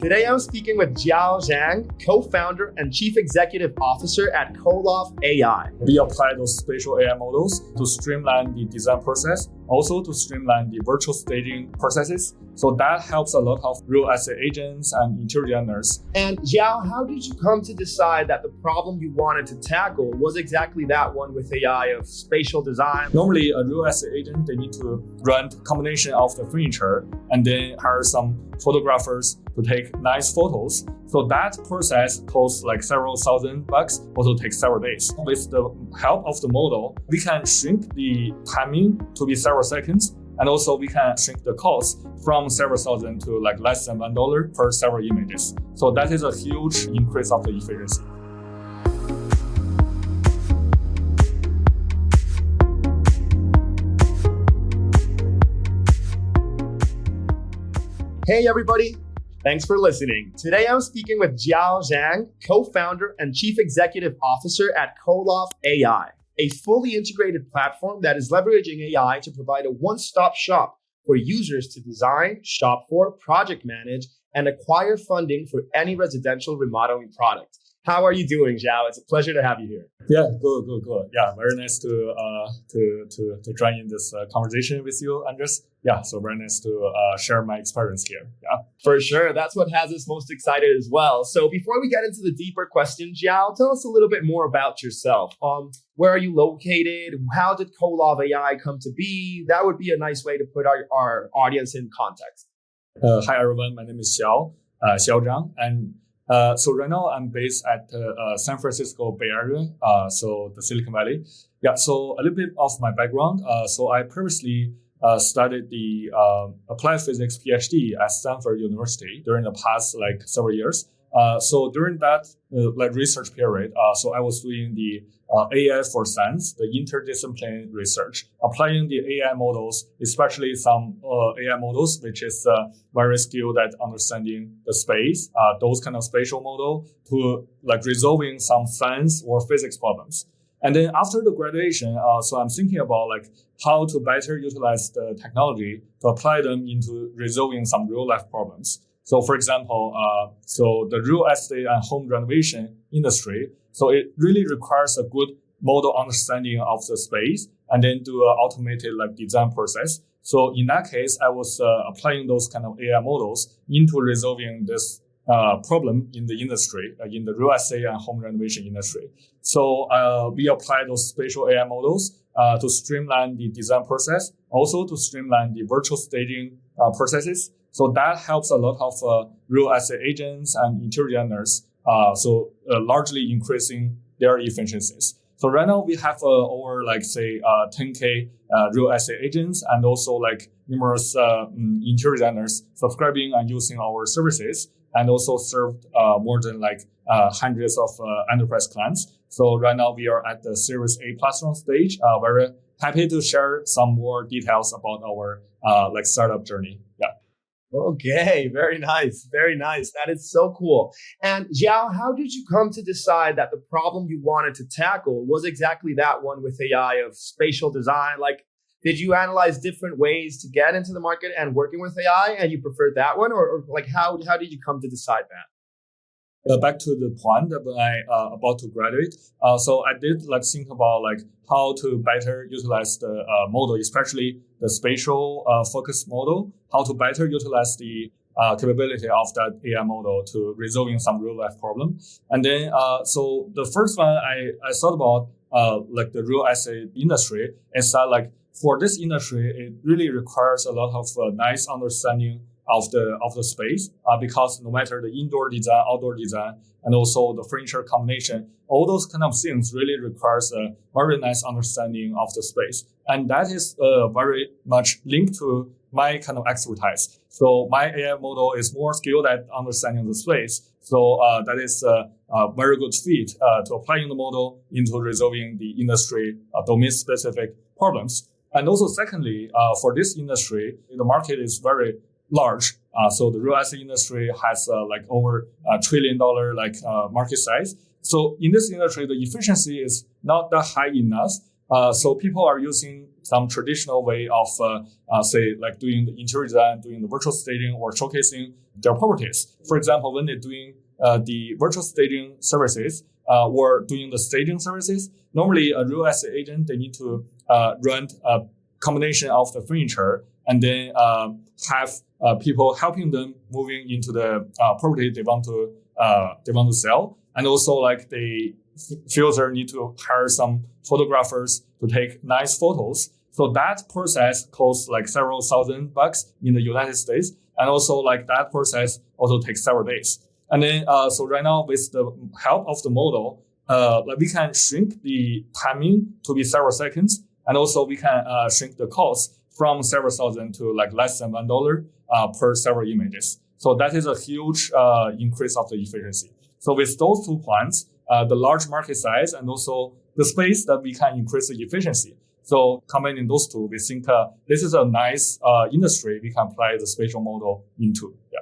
Today I'm speaking with Xiao Zhang, co-founder and chief executive officer at Collov AI. We apply those spatial AI models to streamline the design process, also to streamline the virtual staging processes. So that helps a lot of real estate agents and interior designers. And Xiao, how did you come to decide that the problem you wanted to tackle was exactly that one with AI of spatial design? Normally, a real estate agent, they need to rent a combination of the furniture and then hire some photographers to take nice photos. So that process costs like several $1,000, also takes several days. With the help of the model, we can shrink the timing to be several seconds. And also we can shrink the cost from several thousand to like less than $1 per several images. So that is a huge increase of the efficiency. Hey everybody, thanks for listening. Today I'm speaking with Xiao Zhang, co-founder and chief executive officer at Collov AI, a fully integrated platform that is leveraging AI to provide a one-stop shop for users to design, shop for, project manage, and acquire funding for any residential remodeling product. How are you doing, Xiao? It's a pleasure to have you here. Yeah, good. Yeah, very nice to join in this conversation with you, Andres. Yeah, so very nice to share my experience here. Yeah, for sure. That's what has us most excited as well. So before we get into the deeper questions, Xiao, tell us a little bit more about yourself. Where are you located? How did Collov AI come to be? That would be a nice way to put our audience in context. Hi everyone, my name is Xiao Zhang, and so right now I'm based at San Francisco Bay Area, so the Silicon Valley. Yeah, so a little bit of my background. So I previously studied the applied physics PhD at Stanford University during the past like several years. So during that like research period, so I was doing the AI for science, the interdisciplinary research, applying the AI models, especially some AI models, which is very skilled at understanding the space, those kind of spatial model to like resolving some science or physics problems. And then after the graduation, so I'm thinking about like how to better utilize the technology to apply them into resolving some real life problems. So for example, so the real estate and home renovation industry, so it really requires a good model understanding of the space and then do an automated like design process. So in that case, I was applying those kind of AI models into resolving this problem in the industry, in the real estate and home renovation industry. So we apply those spatial AI models to streamline the design process, also to streamline the virtual staging processes. So that helps a lot of real estate agents and interior designers, largely increasing their efficiencies. So right now we have over like say 10K real estate agents and also like numerous interior designers subscribing and using our services, and also served more than like hundreds of enterprise clients. So right now we are at the Series A plus round stage. Very happy to share some more details about our like startup journey. Yeah. Okay, very nice. Very nice. That is so cool. And Xiao, how did you come to decide that the problem you wanted to tackle was exactly that one with AI of spatial design? Like, did you analyze different ways to get into the market and working with AI and you preferred that one? Or like, how did you come to decide that? Back to the point that when I about to graduate, so I did like think about like how to better utilize the model, especially the spatial focus model, how to better utilize the capability of that AI model to resolving some real life problem. And then so the first one I thought about like the real estate industry is that like for this industry it really requires a lot of nice understanding of the space, because no matter the indoor design, outdoor design, and also the furniture combination, all those kind of things really requires a very nice understanding of the space. And that is very much linked to my kind of expertise. So my AI model is more skilled at understanding the space. So that is a very good fit to applying the model into resolving the industry domain-specific problems. And also secondly, for this industry, the market is very large. So the real estate industry has like over $1 trillion like market size. So in this industry, the efficiency is not that high enough So people are using some traditional way of, say, like doing the interior design, doing the virtual staging, or showcasing their properties. For example, when they're doing the virtual staging services or doing the staging services, normally a real estate agent, they need to rent a combination of the furniture and then have people helping them moving into the property they want to sell, and also like they feel they need to hire some photographers to take nice photos. So that process costs like several $1,000 in the United States, and also like that process also takes several days. And then so right now with the help of the model, like we can shrink the timing to be several seconds, and also we can shrink the cost from several thousand to like less than $1 per several images. So that is a huge increase of the efficiency. So with those 2 points, the large market size and also the space that we can increase the efficiency. So combining those two, we think this is a nice industry we can apply the spatial model into. Yeah.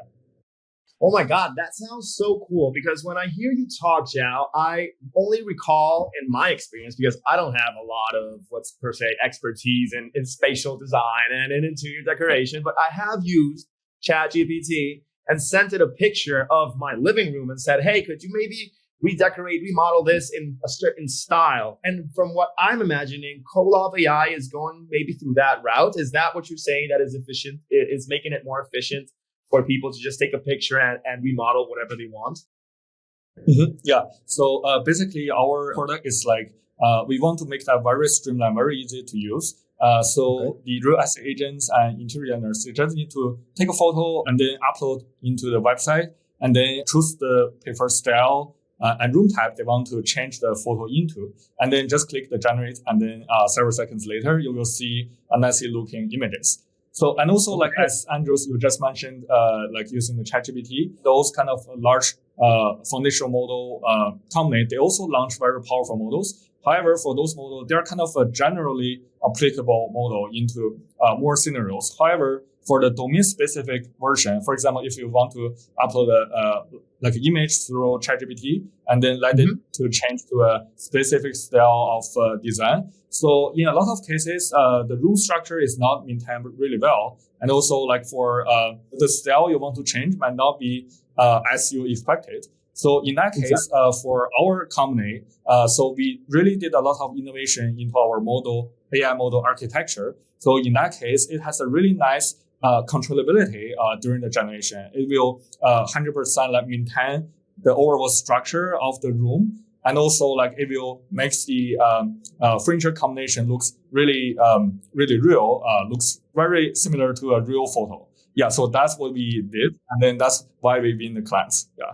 Oh my God, that sounds so cool, because when I hear you talk, Xiao, I only recall in my experience, because I don't have a lot of what's per se expertise in spatial design and in interior decoration, but I have used ChatGPT and sent it a picture of my living room and said, hey, could you maybe remodel this in a certain style? And from what I'm imagining, Collov AI is going maybe through that route. Is that what you're saying, that is efficient, is making it more efficient for people to just take a picture and remodel whatever they want? Mm-hmm. Yeah. So basically, our product is like we want to make that very streamlined, very easy to use. So the real estate agents and interior designers, they just need to take a photo and then upload into the website, and then choose the preferred style and room type they want to change the photo into, and then just click the generate, and then several seconds later you will see a nicely looking images. So, and also like as Andrews, you just mentioned, like using the ChatGPT, those kind of large foundational model company, they also launch very powerful models. However, for those models, they're kind of a generally applicable model into more scenarios. However, for the domain-specific version, for example, if you want to upload like an image through ChatGPT and then let it to change to a specific style of design. So in a lot of cases, the room structure is not maintained really well, and also like for the style you want to change might not be as you expected. So in that case, for our company, so we really did a lot of innovation into our AI model architecture. So in that case, it has a really nice controllability during the generation. It will 100% like maintain the overall structure of the room, and also like it will make the furniture combination looks really really real, looks very similar to a real photo. Yeah, so that's what we did, and then that's why we win the clients. Yeah.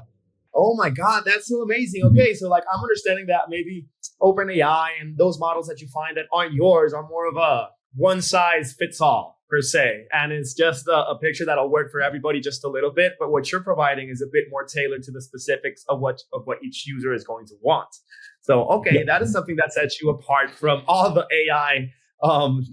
Oh my God, that's so amazing. Okay, so like I'm understanding that maybe OpenAI and those models that you find that aren't yours are more of a one size fits all per se, and it's just a picture that'll work for everybody just a little bit. But what you're providing is a bit more tailored to the specifics of what each user is going to want. So okay, that is something that sets you apart from all the AI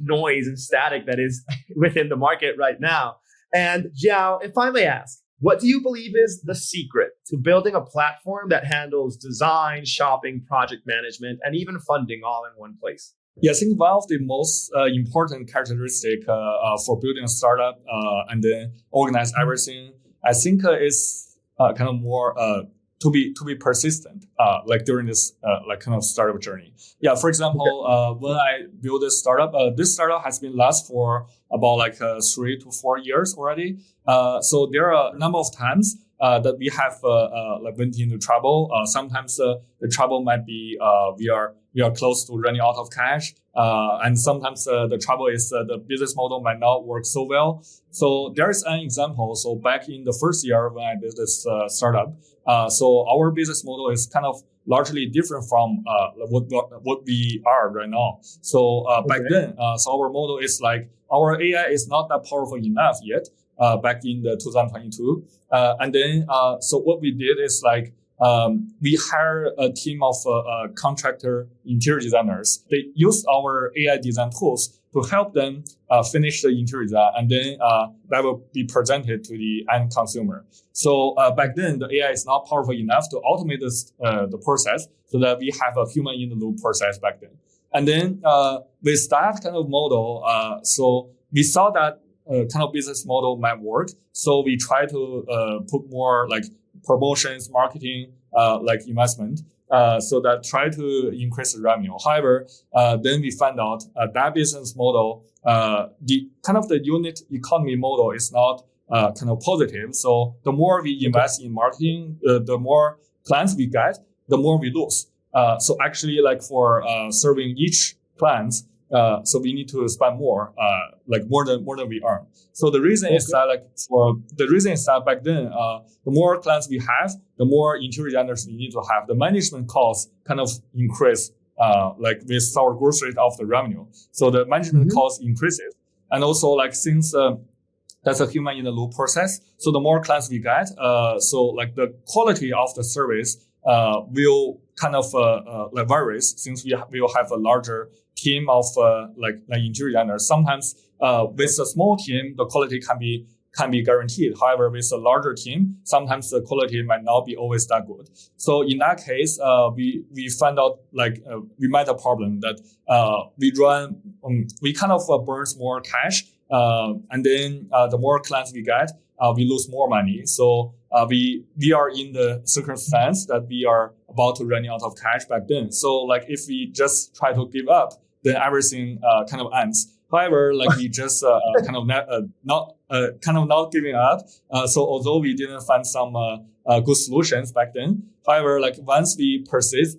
noise and static that is within the market right now. And Xiao, if I may ask, what do you believe is the secret to building a platform that handles design, shopping, project management, and even funding all in one place? Yeah, I think one of the most important characteristic for building a startup and then organize everything, I think is kind of more to be persistent, like during this like kind of startup journey. Yeah, for example, when I built this startup has been last for about like 3 to 4 years already. So there are a number of times that we have like went into trouble. Sometimes the trouble might be we are close to running out of cash, and sometimes the trouble is the business model might not work so well. So there is an example. So back in the first year when I built this startup, so our business model is kind of largely different from what we are right now. So back then, so our model is like our AI is not that powerful enough yet. Back in the 2022, and then so what we did is like we hired a team of contractor interior designers. They used our AI design tools to help them finish the interior design, and then that will be presented to the end consumer. So back then, the AI is not powerful enough to automate this the process, so that we have a human in the loop process back then. And then with that kind of model, so we saw that kind of business model might work. So we try to put more like promotions, marketing, like investment, so that try to increase the revenue. However, then we find out that business model, the kind of the unit economy model is not kind of positive. So the more we invest in marketing, the more clients we get, the more we lose. So actually, like for serving each client, so we need to spend more, like more than we earn. So the reason is that back then, the more clients we have, the more interior designers we need to have. The management costs kind of increase, like with our growth rate of the revenue. So the management cost increases, and also like since that's a human in the loop process. So the more clients we get, so like the quality of the service will kind of like varies, since we will have a larger team of like interior designers. Sometimes with a small team, the quality can be guaranteed. However, with a larger team, sometimes the quality might not be always that good. So in that case, we find out like we met a problem that we kind of burns more cash, and then the more clients we get, we lose more money. So we are in the circumstance that we are about to running out of cash back then. So like if we just try to give up, then everything kind of ends. However, like we just kind of not giving up. So although we didn't find some good solutions back then, however, like once we persist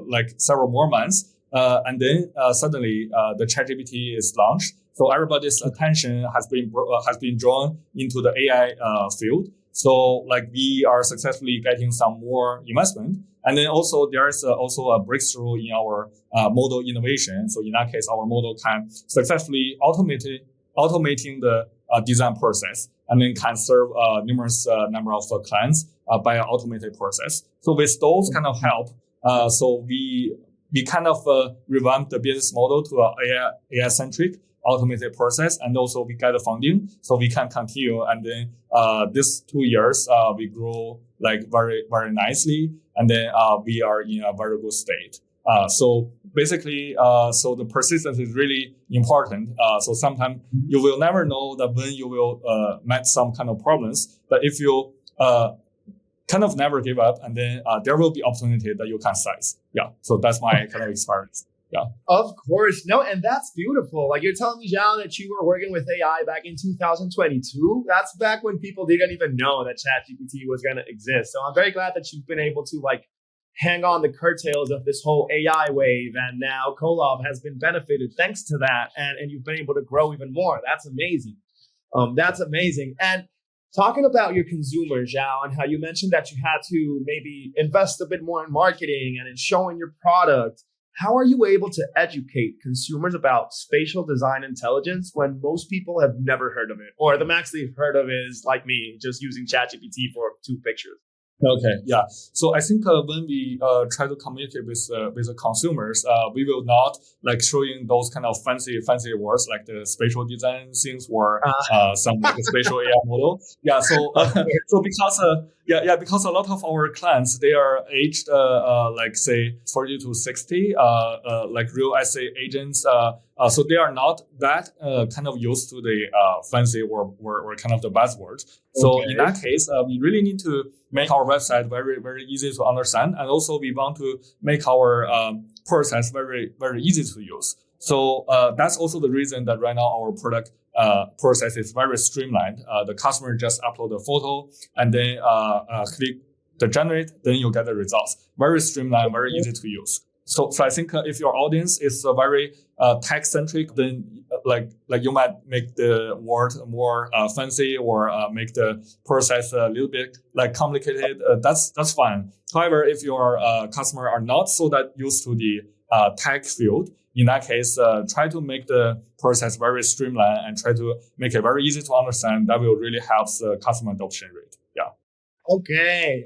like several more months, and then suddenly the ChatGPT is launched. So everybody's attention has been drawn into the AI field. So like we are successfully getting some more investment, and then also there's also a breakthrough in our model innovation. So in that case, our model can successfully automating the design process, and then can serve numerous number of clients by an automated process. So with those kind of help, so we kind of revamped the business model to a AI centric automated process, and also we get the funding so we can continue. And then this 2 years we grow like very, very nicely, and then we are in a very good state. So basically, so the persistence is really important. So sometimes you will never know that when you will meet some kind of problems, but if you kind of never give up, and then there will be opportunity that you can seize. Yeah, so that's my kind of experience. Yeah. Of course. No, and that's beautiful. Like you're telling me, Zhao, that you were working with AI back in 2022. That's back when people didn't even know that ChatGPT was going to exist. So I'm very glad that you've been able to like hang on the curtails of this whole AI wave. And now Collov has been benefited thanks to that. And you've been able to grow even more. That's amazing. That's amazing. And talking about your consumers, Zhao, and how you mentioned that you had to maybe invest a bit more in marketing and in showing your product. How are you able to educate consumers about spatial design intelligence when most people have never heard of it? Or the max they've heard of is like me, just using ChatGPT for 2 pictures. Okay, yeah. So I think when we try to communicate with the consumers, we will not like showing those kind of fancy words like the spatial design things or some like a spatial AI model. Yeah. So so because a lot of our clients, they are aged like say 40 to 60, like real estate agents. So they are not that kind of used to the fancy or kind of the buzzwords. So in that case, we really need to make our website very, very easy to understand. And also we want to make our process very, very easy to use. So that's also the reason that right now our product process is very streamlined. The customer just upload a photo and then click the generate, then you get the results. Very streamlined, very easy to use. So I think if your audience is very tech centric, then like you might make the word more fancy or make the process a little bit like complicated. That's fine. However, if your customer are not so that used to the tech field, in that case, try to make the process very streamlined and try to make it very easy to understand. That will really help the customer adoption rate. Yeah. Okay.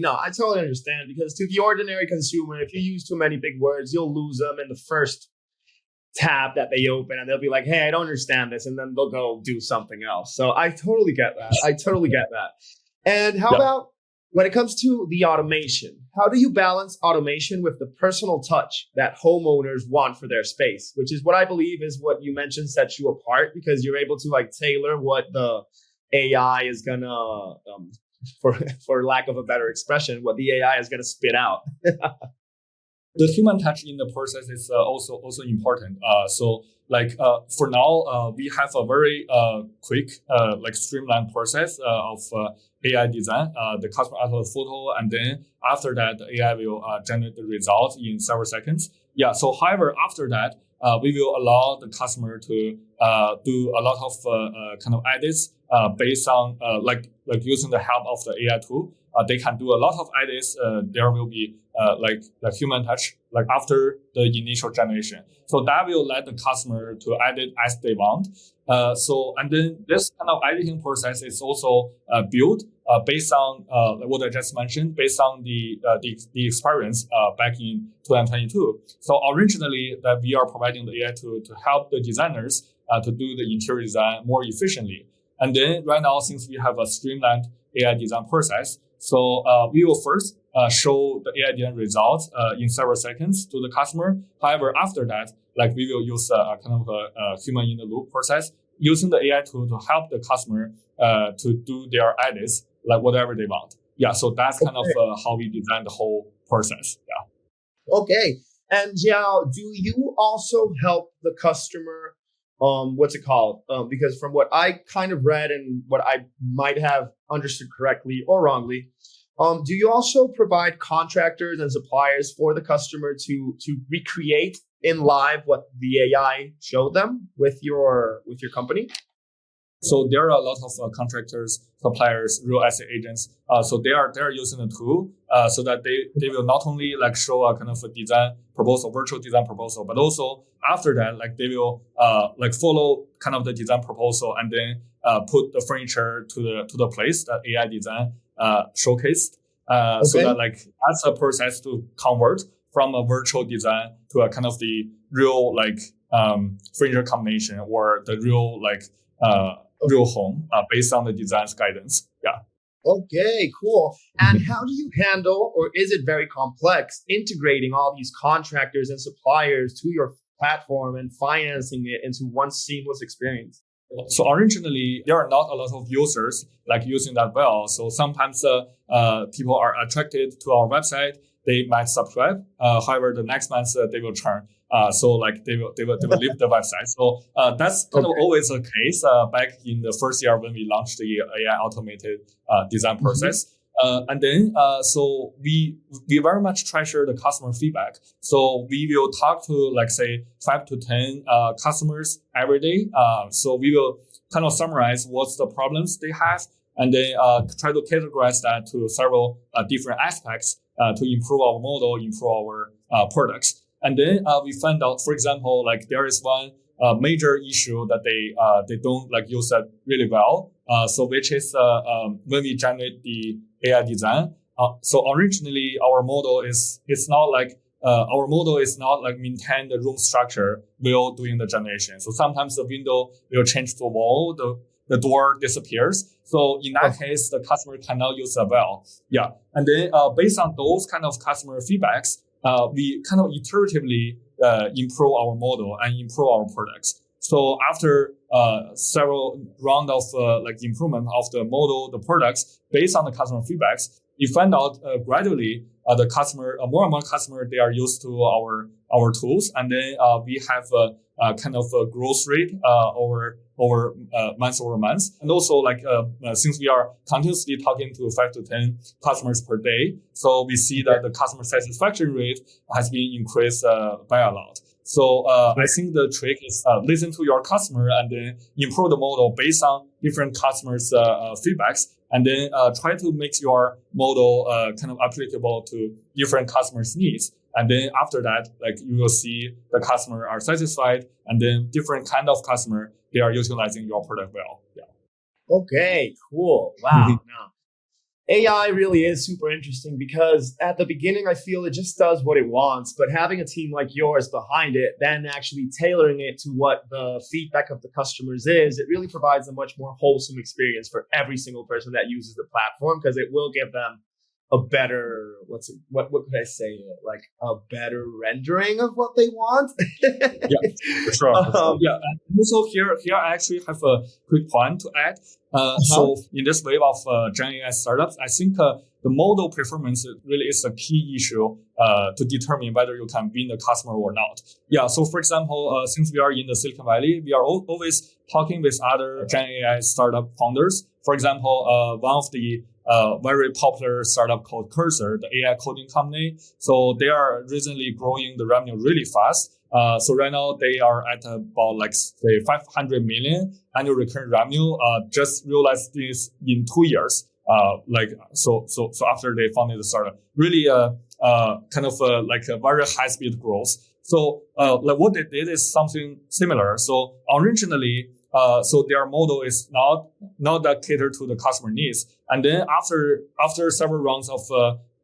No, I totally understand, because to the ordinary consumer, if you use too many big words, you'll lose them in the first tab that they open, and they'll be like, hey, I don't understand this. And then they'll go do something else. So I totally get that. And how about When it comes to the automation, how do you balance automation with the personal touch that homeowners want for their space, which is what I believe is what you mentioned sets you apart because you're able to like tailor what the AI is gonna, for for lack of a better expression, what the AI is gonna spit out. The human touch in the process is also important. For now, we have a very quick streamlined process of AI design. The customer uploads photo, and then after that, the AI will generate the results in several seconds. Yeah. So, however, after that, we will allow the customer to do a lot of kind of edits based on using the help of the AI tool. They can do a lot of edits. There will be like human touch after the initial generation. So that will let the customer to edit as they want. And then this kind of editing process is also built based on what I just mentioned, based on the experience back in 2022. So originally that we are providing the AI to help the designers to do the interior design more efficiently. And then right now, since we have a streamlined AI design process, so we will first show the AI design results in several seconds to the customer. However, after that, we will use a kind of a human in the loop process using the AI tool to help the customer to do their edits, like whatever they want. Yeah, so that's kind of how we design the whole process. Yeah. Okay. And Jiao, do you also help the customer? What's it called? Because from what I kind of read and what I might have understood correctly or wrongly, do you also provide contractors and suppliers for the customer to recreate in live what the AI showed them with your company? So there are a lot of contractors, suppliers, real estate agents. So they are using the tool so that they will not only show a kind of a design proposal, virtual design proposal, but also after that they will follow kind of the design proposal and then put the furniture to the place that AI design showcased. So that that's a process to convert from a virtual design to a kind of the real furniture combination or the real real home based on the design's guidance. Yeah. Okay, cool. And how do you handle, or is it very complex, integrating all these contractors and suppliers to your platform and financing it into one seamless experience? So originally, there are not a lot of users using that well. So sometimes people are attracted to our website. They might subscribe. However, the next month they will churn. So they will leave the website. So that's kind of always the case back in the first year when we launched the AI automated design process. And then so we very much treasure the customer feedback. So we will talk to say 5 to 10 customers every day. So we will kind of summarize what's the problems they have, and then try to categorize that to several different aspects to improve our model, improve our products. And then we find out, for example, there is one major issue that they don't use that really well. So which is when we generate the AI design. So originally our model is not maintain the room structure while doing the generation. So sometimes the window will change to a wall, the door disappears. So in that case, the customer cannot use it well. Yeah. And then based on those kind of customer feedbacks, we kind of iteratively improve our model and improve our products. So after several round of improvement of the model, the products based on the customer feedbacks, we find out gradually the customer, more and more customer, they are used to our tools, and then we have a kind of a growth rate over month over month, and also since we are continuously talking to 5 to 10 customers per day, so we see that the customer satisfaction rate has been increased by a lot. So I think the trick is listen to your customer and then improve the model based on different customers' feedbacks, and then try to make your model kind of applicable to different customers' needs. And then after that, you will see the customer are satisfied, and then different kind of customer, they are utilizing your product well. Yeah. Okay, cool. Wow. Now, AI really is super interesting because at the beginning, I feel it just does what it wants, but having a team like yours behind it, then actually tailoring it to what the feedback of the customers is, it really provides a much more wholesome experience for every single person that uses the platform, because it will give them a better what could I say, like a better rendering of what they want. Yeah, for sure. Yeah, and also here I actually have a quick point to add. So in this wave of Gen AI startups, I think the model performance really is a key issue to determine whether you can win the customer or not. Yeah. So for example, since we are in the Silicon Valley, we are always talking with other Gen AI startup founders. For example, one of the very popular startup called Cursor, the AI coding company. So they are recently growing the revenue really fast. So right now they are at about like say 500 million annual recurring revenue. Just realized this in 2 years. So after they founded the startup, really kind of like a very high speed growth. So like what they did is something similar. So originally, so their model is not that catered to the customer needs. And then after several rounds of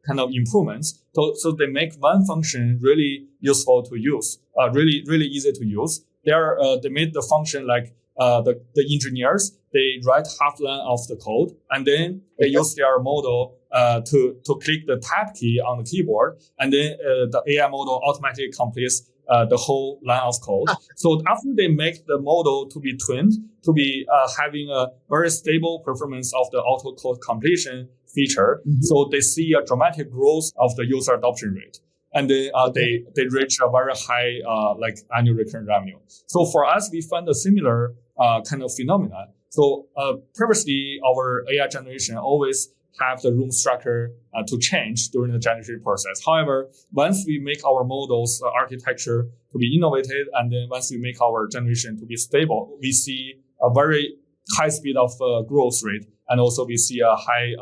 kind of improvements, so they make one function really useful to use, really easy to use. They made the function like the engineers, they write half line of the code, and then they use their model to click the tab key on the keyboard, and then the AI model automatically completes the whole line of code. So after they make the model to be tuned to be having a very stable performance of the auto code completion feature, so they see a dramatic growth of the user adoption rate. And then they reach a very high like annual recurring revenue. So for us, we found a similar kind of phenomenon. So previously, our AI generation always have the room structure to change during the generation process. However, once we make our models architecture to be innovative, and then once we make our generation to be stable, we see a very high speed of growth rate, and also we see a high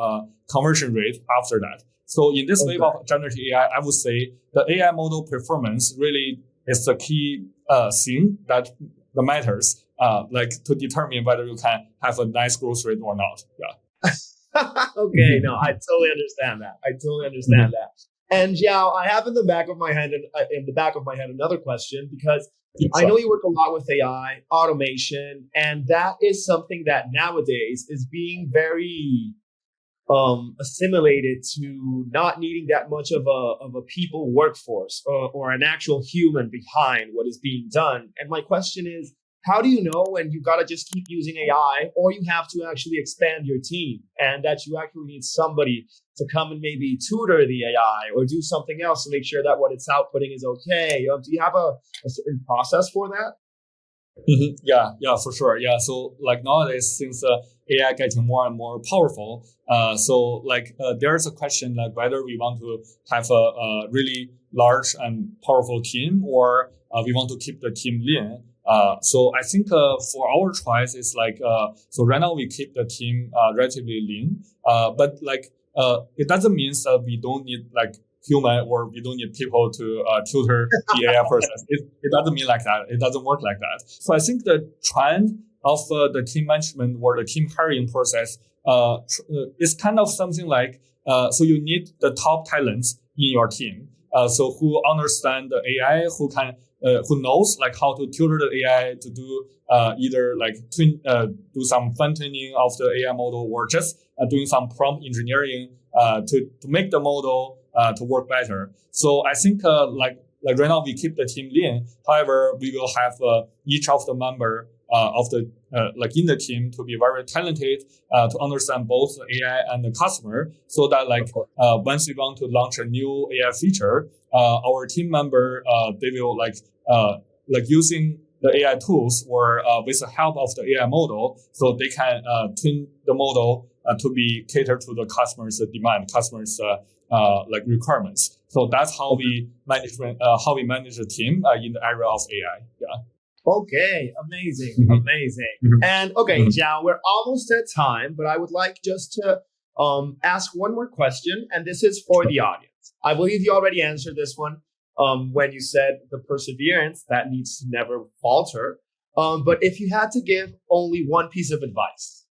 conversion rate after that. So in this wave of generative AI, I would say the AI model performance really is the key thing that matters, like to determine whether you can have a nice growth rate or not. Yeah. Okay, no, I totally understand that. And Xiao, I have in the back of my head another question, because I know you work a lot with AI, automation, and that is something that nowadays is being very assimilated to not needing that much of a people workforce or an actual human behind what is being done. And my question is, how do you know when you got to just keep using AI, or you have to actually expand your team, and that you actually need somebody to come and maybe tutor the AI or do something else to make sure that what it's outputting is okay? Do you have a certain process for that? Yeah, for sure. Yeah, so like nowadays, since AI getting more and more powerful, so like there's a question like whether we want to have a really large and powerful team, or we want to keep the team lean. So I think for our choice is like so right now we keep the team relatively lean, but like it doesn't mean that we don't need like human, or we don't need people to tutor the AI process. It doesn't mean like that. It doesn't work like that. So I think the trend of the team management or the team hiring process is kind of something like so you need the top talents in your team. So who understand the AI, who knows like how to tutor the AI to do either like do some fine tuning of the AI model, or just doing some prompt engineering to make the model to work better. So I think like right now we keep the team lean. However, we will have each of the member of the like in the team to be very talented to understand both the AI and the customer, so that like once we want to launch a new AI feature, our team member they will like using the AI tools or with the help of the AI model, so they can tune the model to be catered to the customer's demand, customer's like requirements. So that's how we manage the team in the area of AI. Yeah. Okay, amazing. And okay, Xiao, we're almost at time, but I would like just to ask one more question, and this is for the audience. I believe you already answered this one when you said the perseverance that needs to never falter. But if you had to give only one piece of advice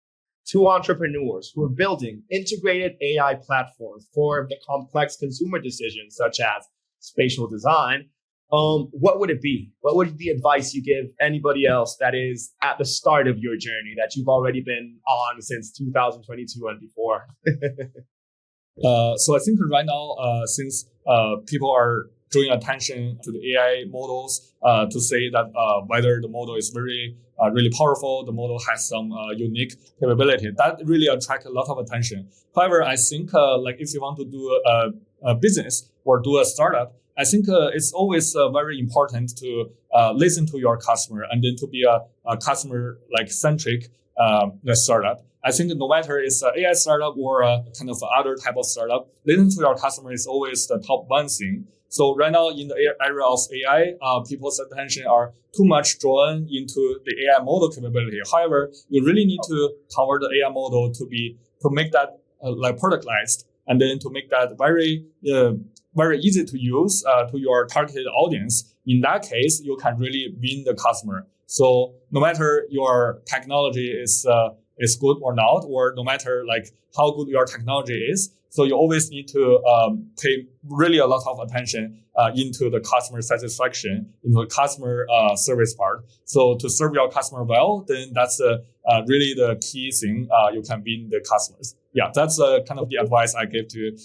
to entrepreneurs who are building integrated AI platforms for the complex consumer decisions such as spatial design, what would it be? What would be the advice you give anybody else that is at the start of your journey that you've already been on since 2022 and before? So I think right now, since people are drawing attention to the AI models to say that whether the model is really powerful, the model has some unique capability, that really attract a lot of attention. However, I think like if you want to do a business or do a startup, I think it's always very important to listen to your customer and then to be a customer like centric startup. I think no matter it's an AI startup or a kind of other type of startup, listening to your customer is always the top one thing. So right now in the area of AI, people's attention are too much drawn into the AI model capability. However, you really need to convert the AI model to make that like productized and then to make that very easy to use to your targeted audience. In that case, you can really win the customer. So no matter your technology is good or not, or no matter like how good your technology is, so you always need to pay really a lot of attention into the customer satisfaction, into the customer service part. So to serve your customer well, then that's really the key thing. You can win the customers. Yeah, that's kind of the advice I give to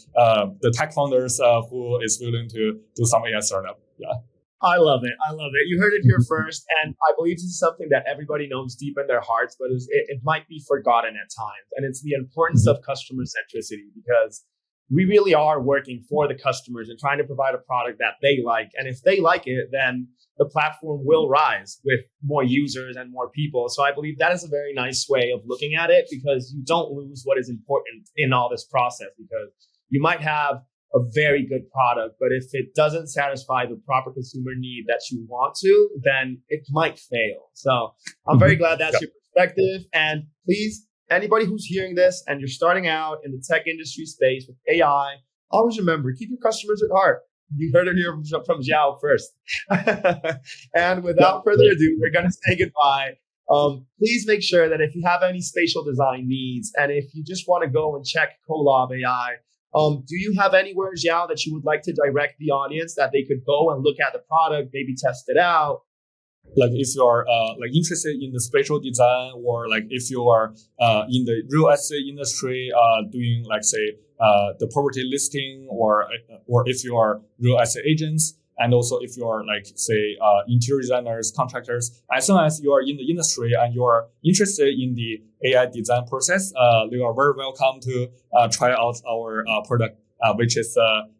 the tech founders who is willing to do some AI startup. Yeah. I love it. I love it. You heard it here first. And I believe this is something that everybody knows deep in their hearts, but it might be forgotten at times. And it's the importance of customer centricity, because we really are working for the customers and trying to provide a product that they like. And if they like it, then the platform will rise with more users and more people. So I believe that is a very nice way of looking at it, because you don't lose what is important in all this process, because you might have a very good product, but if it doesn't satisfy the proper consumer need that you want to, then it might fail. So I'm very glad that's your perspective. And please, anybody who's hearing this and you're starting out in the tech industry space with AI, always remember, keep your customers at heart. You heard it here from Xiao first. And without further ado, we're going to say goodbye. Please make sure that if you have any spatial design needs, and if you just want to go and check Collov AI, do you have anywhere, Xiao, that you would like to direct the audience that they could go and look at the product, maybe test it out? Like if you're like interested in the spatial design, or like if you are in the real estate industry, doing like say the property listing, or if you are real estate agents, and also if you are like say interior designers, contractors, as long as you are in the industry and you are interested in the AI design process, you are very welcome to try out our product, which is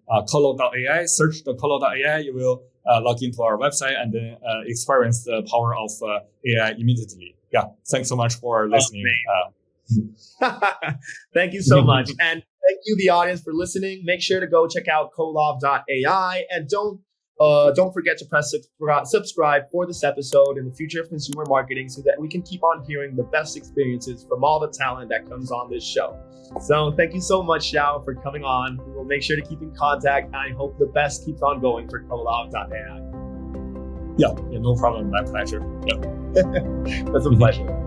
Collov AI. Search the Collov AI, you will log into our website and then experience the power of AI immediately. Yeah, thanks so much for listening. Thank you so much. And thank you, the audience, for listening. Make sure to go check out Collov AI, and don't forget to press subscribe for this episode in the future of consumer marketing, so that we can keep on hearing the best experiences from all the talent that comes on this show. So thank you so much, Xiao, for coming on. We will make sure to keep in contact. I hope the best keeps on going for Collov AI. Yeah, no problem. My pleasure. Yeah. That's a pleasure.